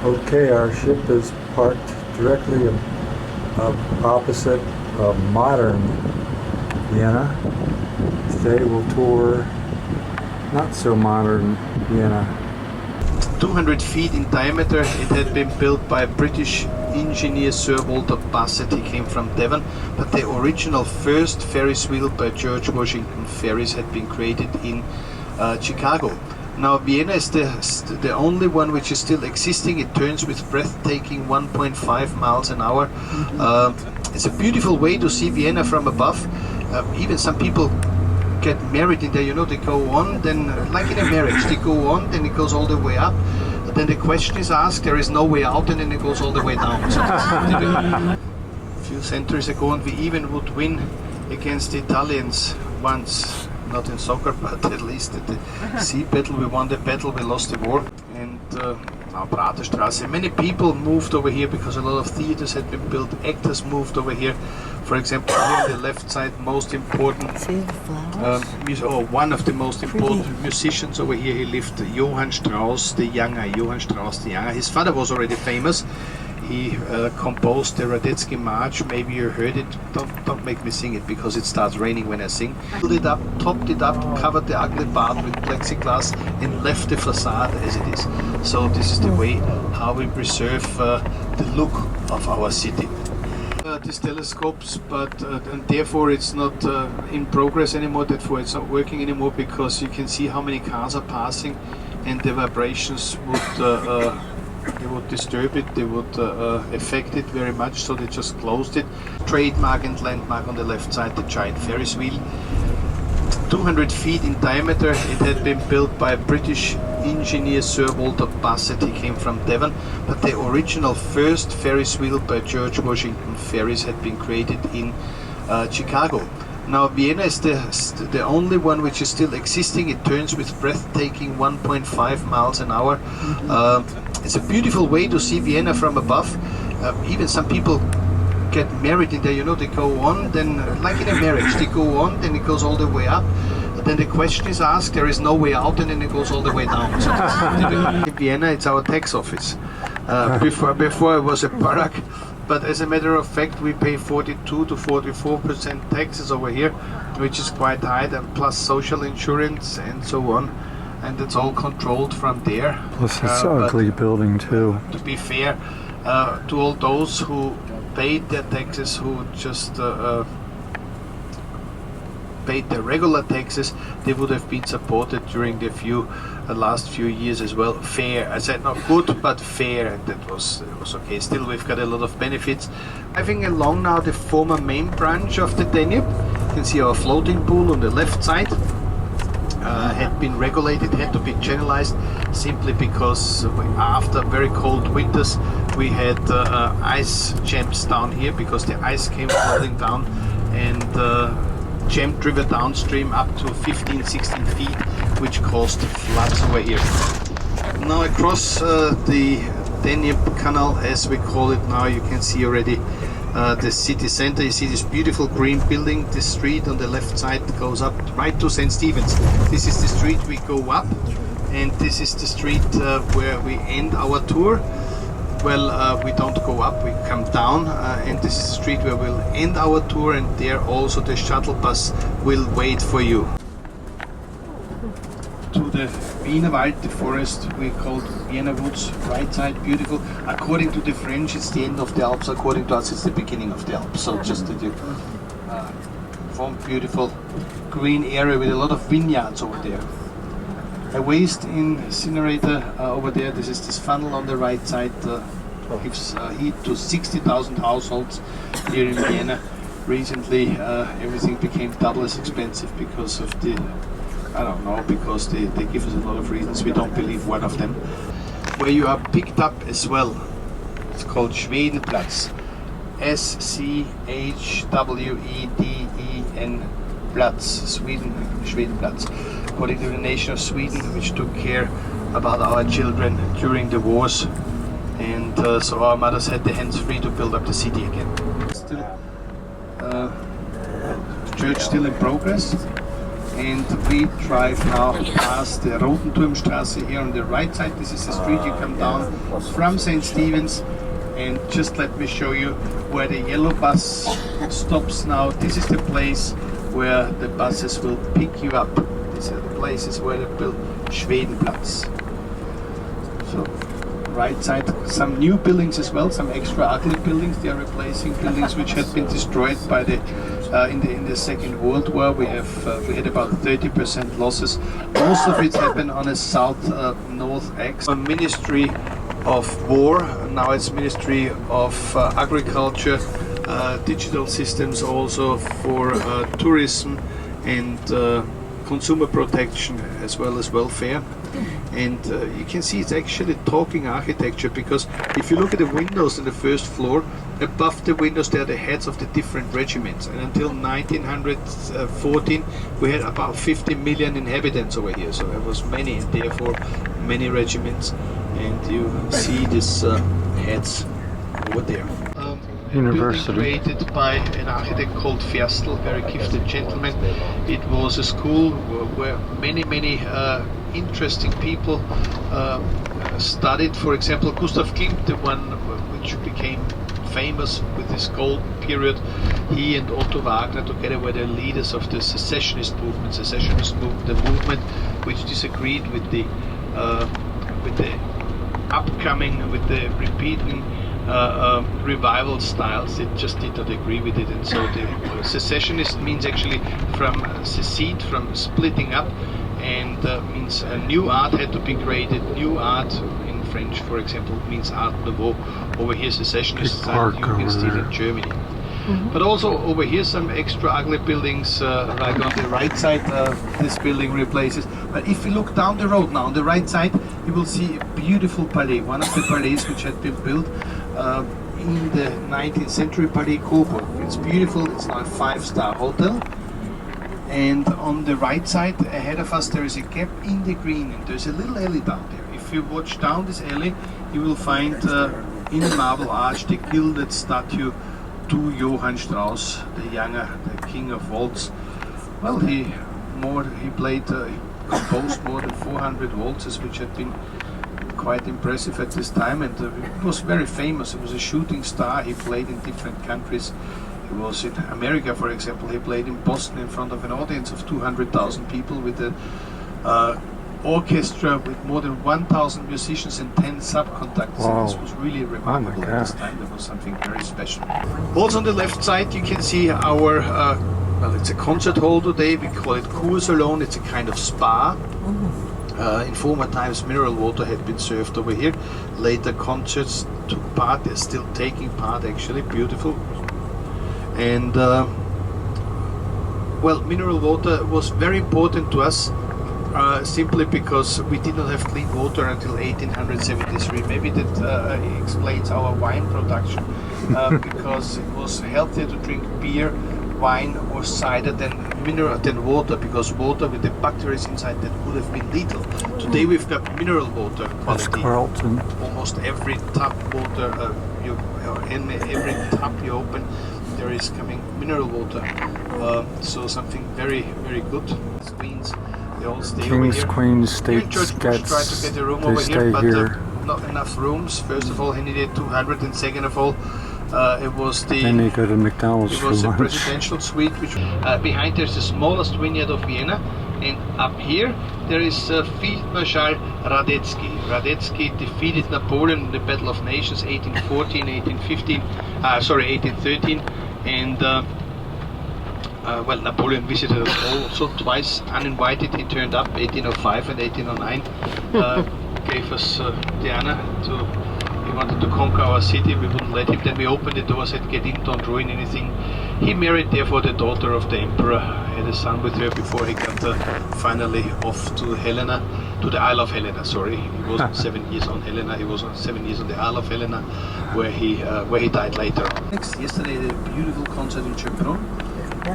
Okay, our ship is parked directly opposite of modern Vienna. Today we'll tour not so modern Vienna. 200 feet in diameter, it had been built by a British engineer, Sir Walter Bassett. He came from Devon, but the original first Ferris wheel by George Washington Ferris had been created in Chicago. Now Vienna is the only one which is still existing. It turns with breathtaking 1.5 miles an hour. It's a beautiful way to see Vienna from above. Even some people get married in there, you know, they go on, then like in a marriage, they go on, then it goes all the way up, then the question is asked, there is no way out, and then it goes all the way down. So a few centuries ago, and we even would win against the Italians once, not in soccer, but at least at the sea battle. We won the battle, we lost the war. And now Praterstraße, many people moved over here because a lot of theaters had been built, actors moved over here. For example, here on the left side, most important, one of the most important musicians over here, he lived, Johann Strauss the Younger. Johann Strauss the Younger. His father was already famous. He composed the Radetzky March. Maybe you heard it. Don't make me sing it because it starts raining when I sing. Filled it up, topped it up, covered the ugly part with plexiglass, and left the facade as it is. So this is the way how we preserve the look of our city. These telescopes, but and therefore it's not in progress anymore. Therefore it's not working anymore because you can see how many cars are passing, and the vibrations would they would disturb it, they would affect it very much, so they just closed it. Trademark and landmark on the left side, the giant Ferris wheel. 200 feet in diameter, it had been built by a British engineer, Sir Walter Bassett. He came from Devon, but the original first Ferris wheel by George Washington Ferris had been created in Chicago. Now Vienna is the only one which is still existing. It turns with breathtaking 1.5 miles an hour. It's a beautiful way to see Vienna from above. Even some people get married in there, you know, they go on, then like in a marriage, they go on, then it goes all the way up, then the question is asked, there is no way out, and then it goes all the way down. So in Vienna, it's our tax office. Before it was a barrack, but as a matter of fact, we pay 42 to 44% taxes over here, which is quite high, and plus social insurance and so on, and it's all controlled from there. Plus it's an ugly building too. To be fair to all those who paid their taxes, who just paid their regular taxes, they would have been supported during the last few years as well. Fair, I said not good, but fair, and it was okay. Still, we've got a lot of benefits. Driving along now the former main branch of the Danube, you can see our floating pool on the left side. Had been regulated, had to be channelized, simply because after very cold winters we had ice jams down here because the ice came flooding down and jammed river downstream up to 15-16 feet, which caused floods over here. Now across the Danube Canal, as we call it now, you can see already the city center. You see this beautiful green building. The street on the left side goes up right to St. Stephen's. This is the street we go up, and this is the street where we end our tour. Well, we don't go up, we come down, and this is the street where we'll end our tour, and there also the shuttle bus will wait for you. To the Wienerwald, the forest we called Vienna Woods, right side, beautiful. According to the French, it's the end of the Alps. According to us, it's the beginning of the Alps. So just that you form beautiful green area with a lot of vineyards over there. A waste incinerator over there. This is this funnel on the right side. Gives heat to 60,000 households here in Vienna. Recently, everything became double as expensive because of the, I don't know, because they give us a lot of reasons. We don't believe one of them. Where you are picked up as well. It's called Schwedenplatz. S-C-H-W-E-D-E-N Platz. Schwedenplatz. According to the nation of Sweden, which took care about our children during the wars. And so our mothers had their hands free to build up the city again. Still, the church still in progress. and we drive now past the Rotenturmstraße here on the right side. This is the street you come down from St. Stephen's, and just let me show you where the yellow bus stops now. This is the place where the buses will pick you up. These are the places where they build Schwedenplatz. So right side, some new buildings as well, some extra ugly buildings. They are replacing buildings which had been destroyed by the in the Second World War. We had about 30% losses. Most of it happened on a south-north axis. A Ministry of War, now it's Ministry of Agriculture, digital systems also for tourism and consumer protection as well as welfare. And you can see it's actually talking architecture, because if you look at the windows in the first floor, above the windows there are the heads of the different regiments. And until 1914 we had about 50 million inhabitants over here, so there was many, and therefore many regiments. And you see these heads over there. University. Created by an architect called Ferstel, very gifted gentleman. It was a school where many interesting people studied. For example, Gustav Klimt, the one which became famous with his gold period, he and Otto Wagner together were the leaders of the secessionist movement. The movement which disagreed with the repeating revival styles. They just did not agree with it, and so the secessionist means actually from secede, from splitting up, and means a new art had to be created. New art in French, for example, means Art Nouveau. Over here, secessionists are still in Germany. But also over here some extra ugly buildings, like on the right side. This building replaces. But if you look down the road now, on the right side, you will see a beautiful palais, one of the palais which had been built in the 19th century, Palais Coburg. It's beautiful, it's now a 5-star hotel. And on the right side ahead of us there is a gap in the green, and there's a little alley down there. If you watch down this alley, you will find in a marble arch the gilded statue to Johann Strauss, the younger, the king of waltz. Well, he composed more than 400 waltzes, which had been quite impressive at this time, and it was very famous. He was a shooting star. He played in different countries. He was in America, for example. He played in Boston in front of an audience of 200,000 people with a orchestra with more than 1,000 musicians and 10 subconductors. Wow. This was really remarkable at this time. There was something very special. Also on the left side you can see our, well, it's a concert hall today. We call it Kursalon. It's a kind of spa. In former times mineral water had been served over here. Later concerts took part. They're still taking part, actually. Beautiful. And well, mineral water was very important to us, simply because we did not have clean water until 1873. Maybe that explains our wine production, because it was healthier to drink beer, wine or cider than water, because water with the bacteria inside that would have been lethal. Today we've got mineral water quality. Almost every tap water, every tap you open, there is coming mineral water. So something very good. Queens, they all stay Kings, over here. Queens, states, George Bush tried to get a room over here, but not enough rooms. First of all, he needed 200, and second of all, it was the Then you go to McDonald's it was for a lunch. presidential suite. Which behind there's the smallest vineyard of Vienna, and up here there is Field Marshal Radetzky. Radetzky defeated Napoleon in the Battle of Nations 1813, and well, Napoleon visited us also twice uninvited. He turned up 1805 and 1809, gave us the honor to. He wanted to conquer our city. We wouldn't let him. Then we opened the door, said, "Get in, don't ruin anything." He married therefore the daughter of the emperor, had a son with her before he got finally off to Helena, to the Isle of Helena. Sorry, he wasn't 7 years on Helena. He was 7 years on the Isle of Helena, where he died later. Yesterday, a beautiful concert in Chopin.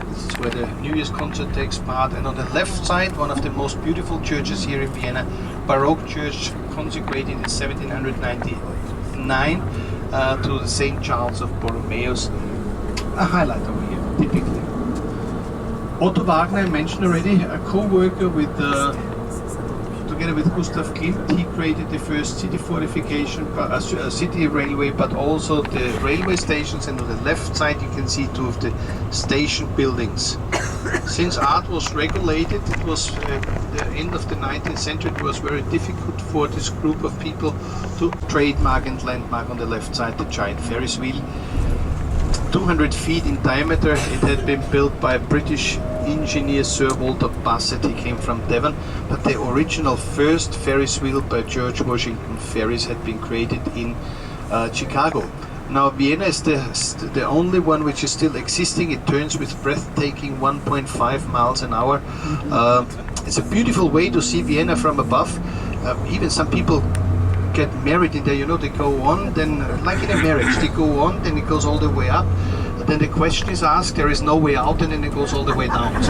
This is where the New Year's concert takes part. And on the left side, one of the most beautiful churches here in Vienna, Baroque church consecrated in 1799 to the St. Charles of Borromeus. A highlight over here, typically. Otto Wagner, I mentioned already, a co-worker with together with Gustav Klimt. He created the first city fortification, city railway, but also the railway stations, and on the left side you can see two of the station buildings. Since art was regulated, it was the end of the 19th century, it was very difficult for this group of people to trademark and landmark on the left side the giant Ferris wheel. 200 feet in diameter, it had been built by British engineer Sir Walter Bassett. He came from Devon, but the original first Ferris wheel by George Washington Ferris had been created in Chicago. Now Vienna is the only one which is still existing. It turns with breathtaking 1.5 miles an hour. It's a beautiful way to see Vienna from above. Even some people get married in there, you know, they go on, then like in a marriage, they go on, then it goes all the way up. Then the question is asked, there is no way out, and then it goes all the way down.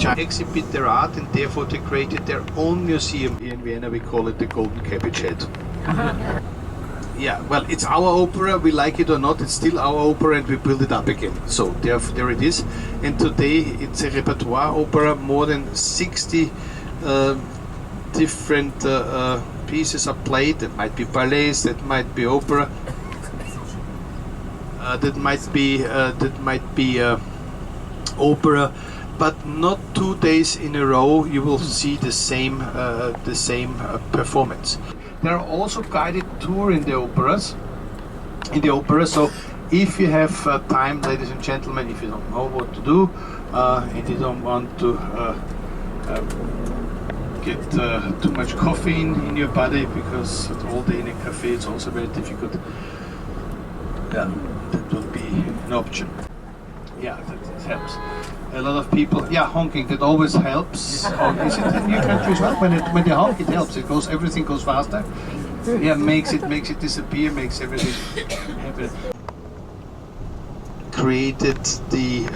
So exhibit their art, and therefore they created their own museum in Vienna. We call it the Golden Cabbage Head. Yeah, well, it's our opera, we like it or not, it's still our opera, and we build it up again. So there it is. And today it's a repertoire opera, more than 60 different pieces are played. That might be ballets, that might be opera, that might be opera, but not 2 days in a row you will see the same performance. There are also guided tour in the operas. So if you have time, ladies and gentlemen, if you don't know what to do and you don't want to get too much caffeine in your body, because all day in a cafe it's also very difficult. Yeah, that would be an option. Yeah, that helps. A lot of people, yeah, honking, that always helps. Is it in your country as well? When they honk, it helps. Everything goes faster. Yeah, makes it disappear, makes everything happen. Created the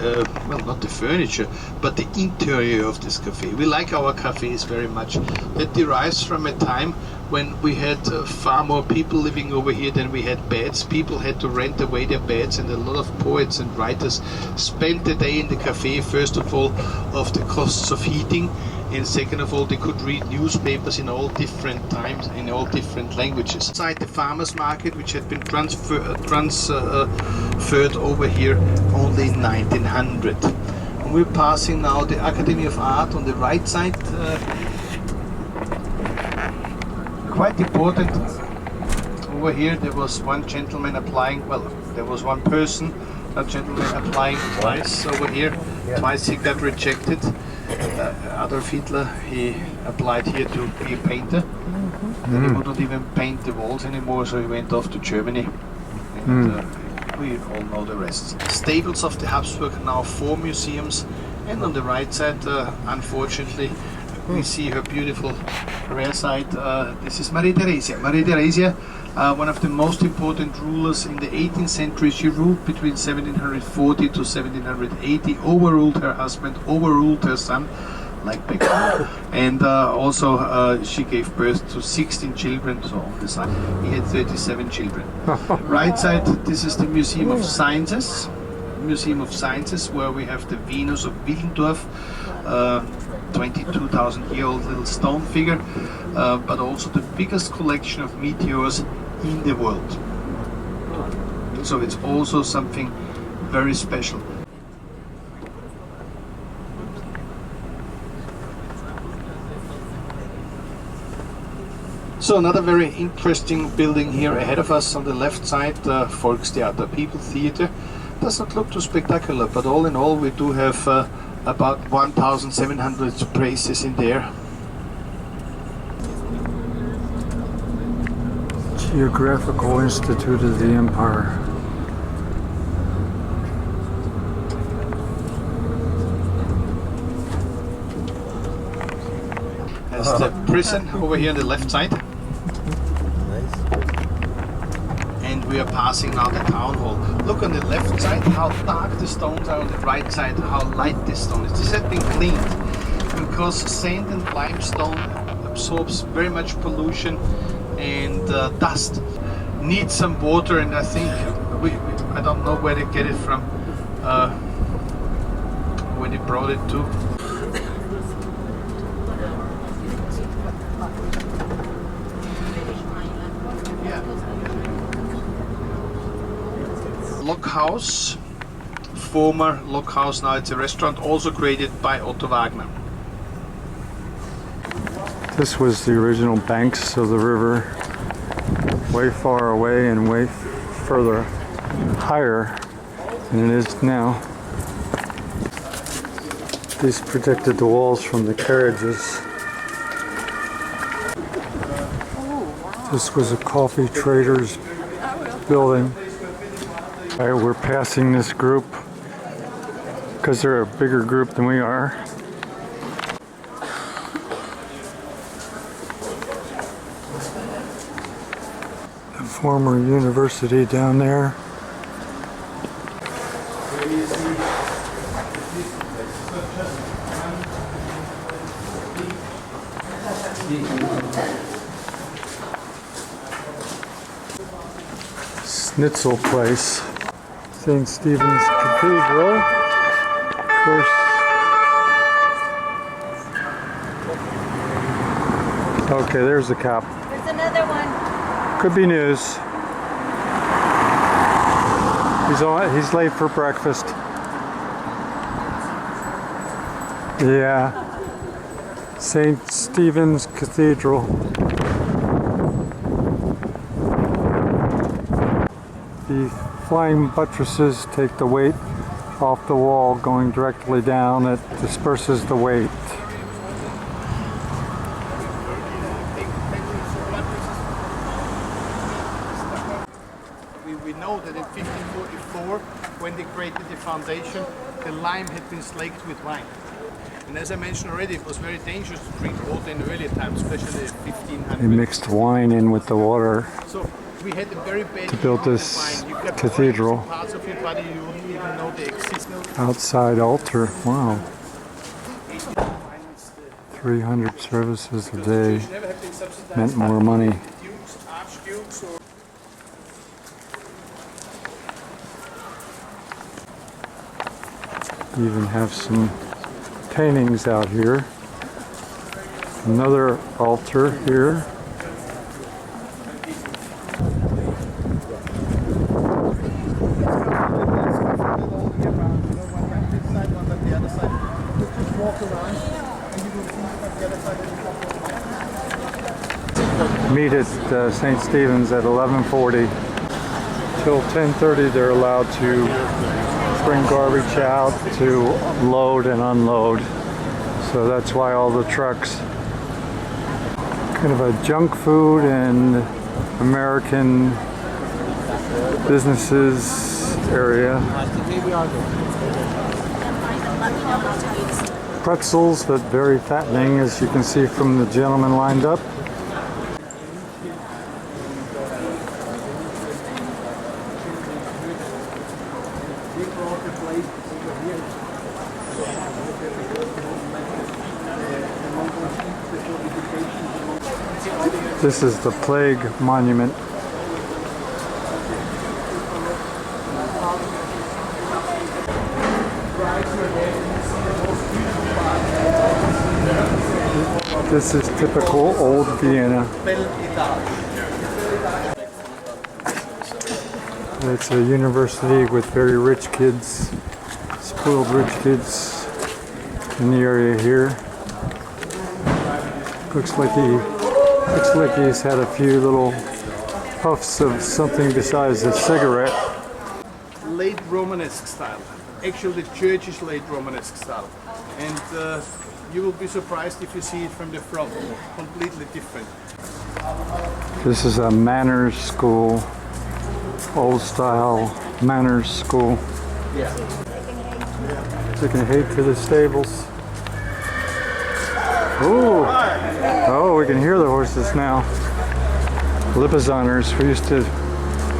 well, not the furniture, but the interior of this cafe. We like our cafes very much. That derives from a time when we had far more people living over here than we had beds. People had to rent away their beds, and a lot of poets and writers spent the day in the cafe, first of all, of the costs of heating, and second of all, they could read newspapers in all different times, in all different languages. Inside the farmers market, which had been transferred over here only in 1900. And we're passing now the Academy of Art on the right side. Quite important. Over here there was one gentleman applying, well, there was one person, a gentleman applying twice over here. Twice he got rejected. Adolf Hitler, he applied here to be a painter. Then he wouldn't even paint the walls anymore, so he went off to Germany. And we all know the rest. Stables of the Habsburg, now 4 museums. And on the right side, unfortunately, we see her beautiful rear side. This is Maria Theresia. Maria Theresia, one of the most important rulers in the 18th century. She ruled between 1740 to 1780, overruled her husband, overruled her son, like back then. And also she gave birth to 16 children, so on the side he had 37 children. Right side, this is the Museum of Sciences. Museum of Sciences, where we have the Venus of Willendorf, 22,000-year-old little stone figure, but also the biggest collection of meteors in the world. So it's also something very special. So another very interesting building here ahead of us on the left side, Volkstheater, People Theater. Does not look too spectacular, but all in all we do have about 1,700 places in there. Geographical Institute of the Empire. That's the prison over here on the left side. And we are passing now the town hall. Look on the left side how dark the stones are, on the right side how light the stone is. This has been cleaned because sand and limestone absorbs very much pollution and dust. Needs some water, and I think I don't know where they get it from. when he brought it to. Lock House, former Lock House, now it's a restaurant, also created by Otto Wagner. This was the original banks of the river, way far away and way further higher than it is now. These protected the walls from the carriages. This was a coffee trader's building. We're passing this group because they're a bigger group than we are. The former university down there. Schnitzel place. St. Stephen's Cathedral. Of course. Okay, there's the cop. There's another one. Could be news. He's late for breakfast. Yeah. St. Stephen's Cathedral. The flying buttresses take the weight off the wall going directly down. It disperses the weight. We know that in 1544, when they created the foundation, the lime had been slaked with wine. And as I mentioned already, it was very dangerous to drink water in earlier times, especially 1500. They mixed wine in with the water So we had a very bad to build this cathedral. Parts of your body you wouldn't even know they exist. Outside altar. Wow. 300 services a day meant more money. Dukes, archdukes, or Even have some paintings out here. Another altar here. Meet at St. Stephen's at 11:40. Till 10:30 they're allowed to bring garbage out to load and unload. So that's why all the trucks, kind of a junk food and American businesses area. Pretzels, but very fattening, as you can see from the gentleman lined up. This is the plague monument. This is typical old Vienna. It's a university with very rich kids, spoiled rich kids in the area here. Looks like he's had a few little puffs of something besides a cigarette. late Romanesque style. Actually, the church is late Romanesque style. And you will be surprised if you see it from the front. Completely different. This is a manners school, old style manners school. Yeah. Taking hay to the stables. Ooh. Oh, we can hear the horses now. Lipizzaners. We used to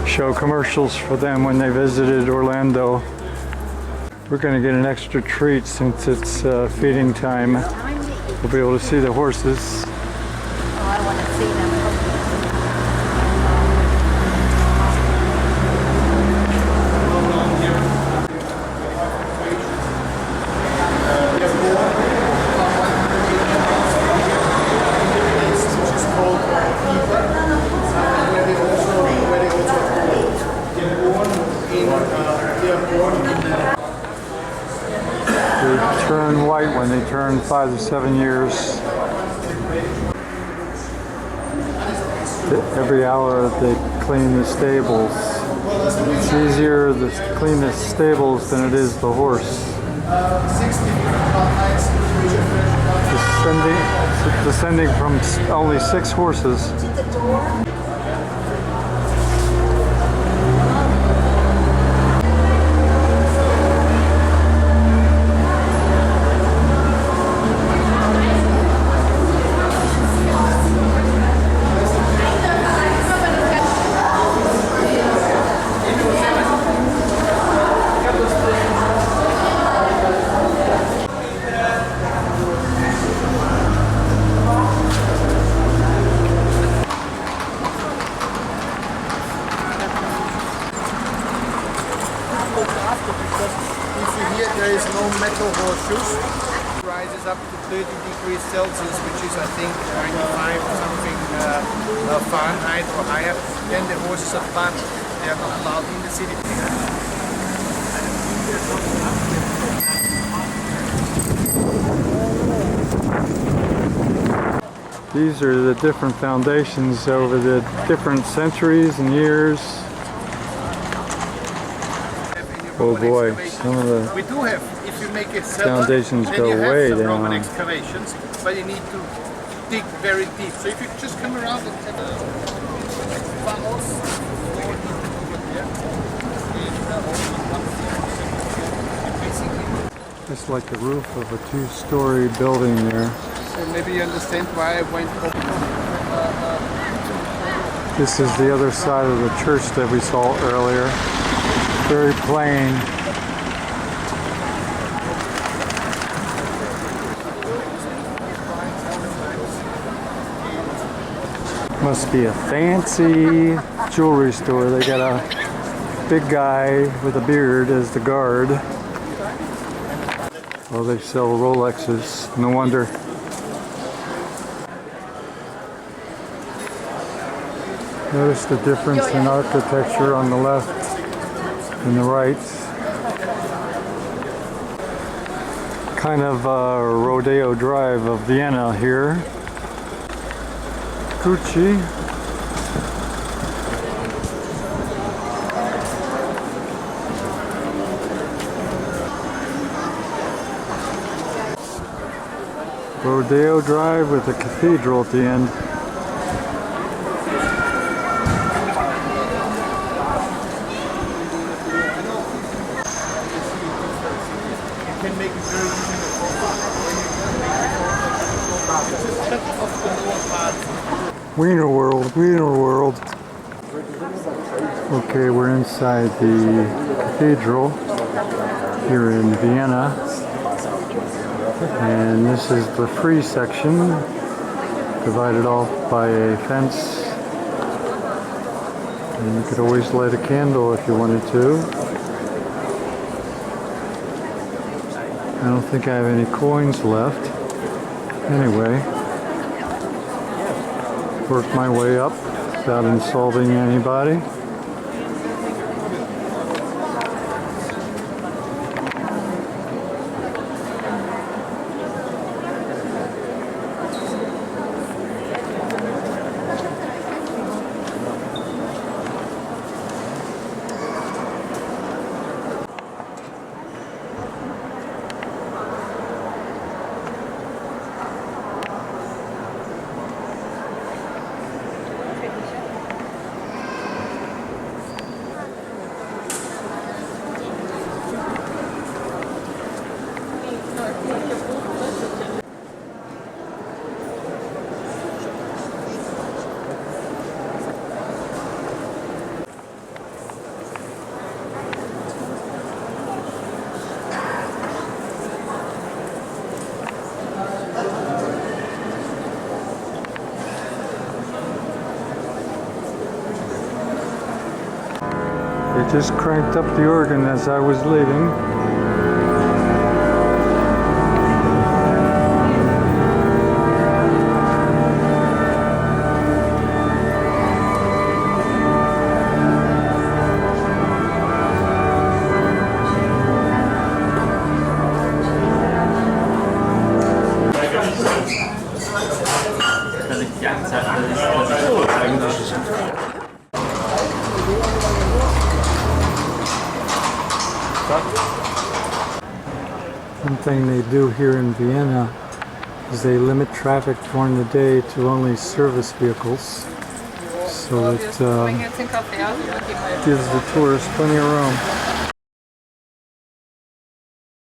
show commercials for them when they visited Orlando. We're going to get an extra treat since it's feeding time. We'll be able to see the horses. Oh, I want to see them. They turn white when they turn 5 to 7 years. Every hour they clean the stables. It's easier to clean the stables than it is the horse. Descending from only 6 horses. There is no metal horseshoes. Rises up to 30 degrees Celsius, which is I think 95 something Fahrenheit or higher. Then the horses are banned. They are not allowed in the city. These are the different foundations over the different centuries and years. Oh boy, some of the we do have, if you make a cellar, foundations then go you have way some down. Roman excavations, but you need to dig very deep. So if you just come around and have a funnels, It's like the roof of a 2-story building there. so maybe you understand why I went up. This is the other side of the church that we saw earlier. Very plain. Must be a fancy jewelry store. They got a big guy with a beard as the guard. Oh, they sell Rolexes. No wonder. Notice the difference in architecture on the left and the right. Kind of Rodeo Drive of Vienna here. Gucci. Rodeo Drive with a cathedral at the end. Wiener World, Wiener World. Okay, we're inside the cathedral here in Vienna. And this is the free section, divided off by a fence. And you could always light a candle if you wanted to. I don't think I have any coins left. Anyway, work my way up without insulting anybody. They just cranked up the organ as I was leaving. One thing they do here in Vienna is they limit traffic during the day to only service vehicles. So it gives the tourists plenty of room.